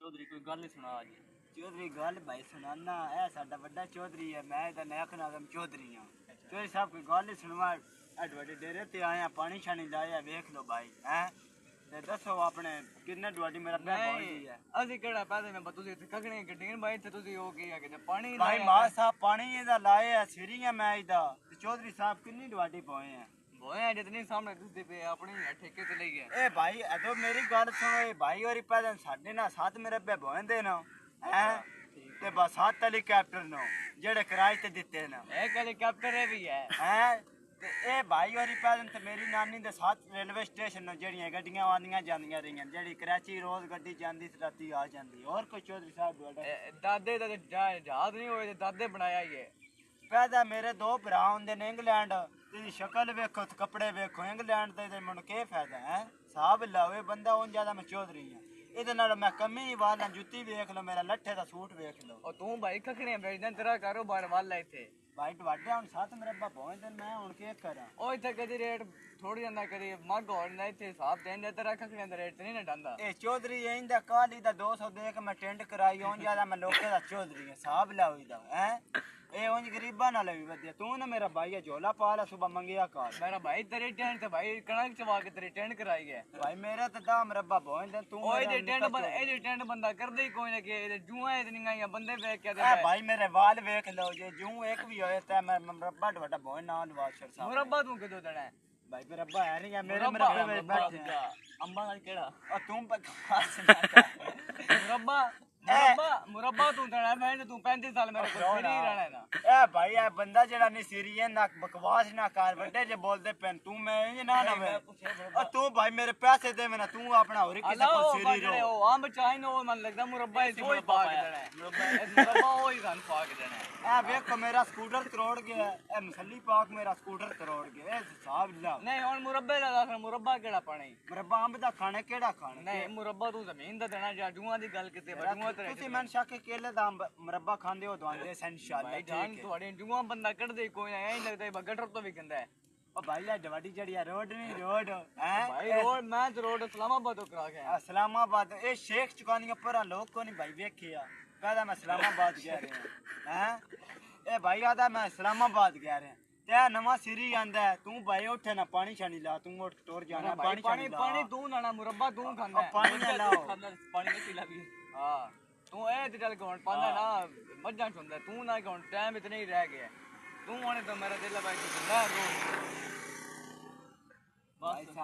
चौधरी कोई गल नहीं सुना आज। चौधरी गल भाई सुनाना है साडा बड़ा चौधरी है मैं इधर नया नागम चौधरी हां चौधरी साहब कोई गल नहीं सुनवा अडवड़े डेरे ते आया पानी छानी लाया देख लो भाई हैं ते दसो अपने किन्ने डवाडी मेरा पे पहुंच है असि केड़ा पैसे में तुसी इथे कखणे गड्डीन भाई ते तुसी ओ की है कि पानी भाई मां साहब पानी इदा लाए है सिरियां मैं इदा ते चौधरी साहब किन्नी डवाडी पहुंचे हैं बोए जितनी सामने दिसदे पे अपनी ठेके ते ले गए ए भाई अदो मेरी गल सुनो ए भाई और पैदल साडे ना साथ मेरे पे बोंदे ना हैं ते बस सात हेलीकॉप्टर नो जेड़े किराए ते दिते ना एक हेलीकॉप्टर भी है हैं ते ए भाई और पैदल ते मेरी नानी दे साथ रेलवे स्टेशन नो जेड़ियां गड्डियां आंदियां जांदियां रहियां जेड़ी कराची रोज गड्डी जांदी ते राती आ जांदी और कोई चौधरी साहब दादे दा जहाज नहीं होए दादे बनाया ये पैदा मेरे दो भरा होंदे ने इंग्लैंड तेरी शक्ल वेखो ते कपड़े वेखो इंग्लैंड ते मन के फायदा है साहब लावे बंदा उन ज्यादा मैं चौधरी हां इहदे नाल मैं कमी वाला जुत्ती वेख लो मेरा लट्ठे दा सूट वेख लो और तू भाई खखड़े बेचदा तेरा कारोबार वाला इथे भाई टवाडे हुन साथ मेरे अब्बा पहुंचदे मैं हुन के करा ओ इथे कदी रेट थोड़ी ਜਾਂਦਾ कदी मग होर ना इथे हिसाब देंदे तेरा खखड़े दा रेट नहीं ना डांदा ए चौधरी इंदा काली दा 200 देख मैं टेंट कराई उन ज्यादा मैं लोके दा चौधरी है साहब लावी दा हैं ए उन गरीबा नाल भी वधिया तू ना मेरा भाई है झोला पाला सुबह मंगिया काल मेरा भाई तेरे टेंट ते भाई कणक चवा के तेरे टेंट कराई है भाई मेरा ते दा मरब्बा पहुंचदे तू ओए दे टेंट बंदा करदे ही कोई ना के जुआ इतनी या बंदे देख के ए भाई मेरे वाल वेख लो जे जूं एक भी होए ते मैं मरब्बा डवटा बोए ना नवाज शर साहब मुरब्बा तू किदो देना है भाई मरब्बा है नहीं मेरे मरब्बे बैठे अम्मा का केड़ा और तुम बकवास ना कर मुरब्बा मुरब्बा तू देना मैं तू 35 साल मेरे को फ्री रहना है ना ए भाई ए बंदा जेड़ा नहीं सीरी है ना बकवास ना कर बड़े जे बोलदे पेन तू मैं इंज ना ना मैं और तू भाई मेरे पैसे दे मैं तू अपना और किसी को सीरी रो ओ हम चाहे नो मन लगदा मुरब्बा ही सोई पाक देना है मुरब्बा ओ ही गन पाक देना है ए देखो मेरा स्कूटर करोड़ गया ए मसली पाक मेरा स्कूटर करोड़ गया ए साहब ला नहीं हुन मुरब्बे दा दस मुरब्बा केड़ा पानी मुरब्बा अंब दा खाने केड़ा खाने नहीं मुरब्बा तू जमीन दा देना जा जुआ दी गल किते जुआ ਤੁਸੀਂ ਮਨ ਸ਼ੱਕ ਕੇਲੇ ਦਾ ਮਰੱਬਾ ਖਾਂਦੇ ਹੋ ਦਵਾਂਦੇ ਇਨਸ਼ਾਅੱਲਾ ਭਾਈ ਜਾਨ ਤੁਹਾਡੇ ਜੂਆ ਬੰਦਾ ਕੱਢਦੇ ਕੋਈ ਨਾ ਐਂ ਲੱਗਦਾ ਬਗਟਰ ਤੋਂ ਵੀ ਗੰਦਾ ਹੈ ਉਹ ਭਾਈ ਆ ਡਵਾਡੀ ਜਿਹੜੀ ਆ ਰੋਡ ਨਹੀਂ ਰੋਡ ਹੈ ਭਾਈ ਰੋਡ ਮੈਂ ਤੇ ਰੋਡ ਇਸਲਾਮਾਬਾਦ ਤੋਂ ਕਰਾ ਕੇ ਆਇਆ ਇਸਲਾਮਾਬਾਦ ਇਹ ਸ਼ੇਖ ਚੁਕਾਨੀਆਂ ਪਰਾਂ ਲੋਕ ਕੋ ਨਹੀਂ ਭਾਈ ਵੇਖਿਆ ਕਹਿੰਦਾ ਮੈਂ ਇਸਲਾਮਾਬਾਦ ਗਿਆ ਰਿਹਾ ਹੈ ਇਹ ਭਾਈ ਆਦਾ ਮੈਂ ਇਸਲਾਮਾਬਾਦ ਗਿਆ ਰਿਹਾ ਤੇ ਨਵਾਂ ਸਿਰੀ ਆਂਦਾ ਤੂੰ ਭਾਈ ਉੱਠੇ ਨਾ ਪਾਣੀ ਛਾਣੀ ਲਾ ਤੂੰ ਉੱਠ ਟੋਰ ਜਾਣਾ ਪਾਣੀ ਤੂੰ ਨਾਣਾ ਮੁਰੱਬਾ ਤੂੰ ਖਾਂਦਾ ਪਾਣੀ ਨਾ ਲਾਓ ਪਾਣੀ ਦੇ ਪੀਲਾ ਵੀ ਹਾਂ ਤੂੰ ਇਹ ਤੇ ਚੱਲ ਗੌਣ ਪਾਉਂਦਾ ਨਾ ਮੱਝਾਂ ਚੁੰਦਾ ਤੂੰ ਨਾ ਗੌਣ ਟਾਈਮ ਇਤਨਾ ਹੀ ਰਹਿ ਗਿਆ ਤੂੰ ਆਣੇ ਤਾਂ ਮੇਰਾ ਦਿਲ ਭਾਈ ਤੂੰ ਨਾ ਰੋ ਬਸ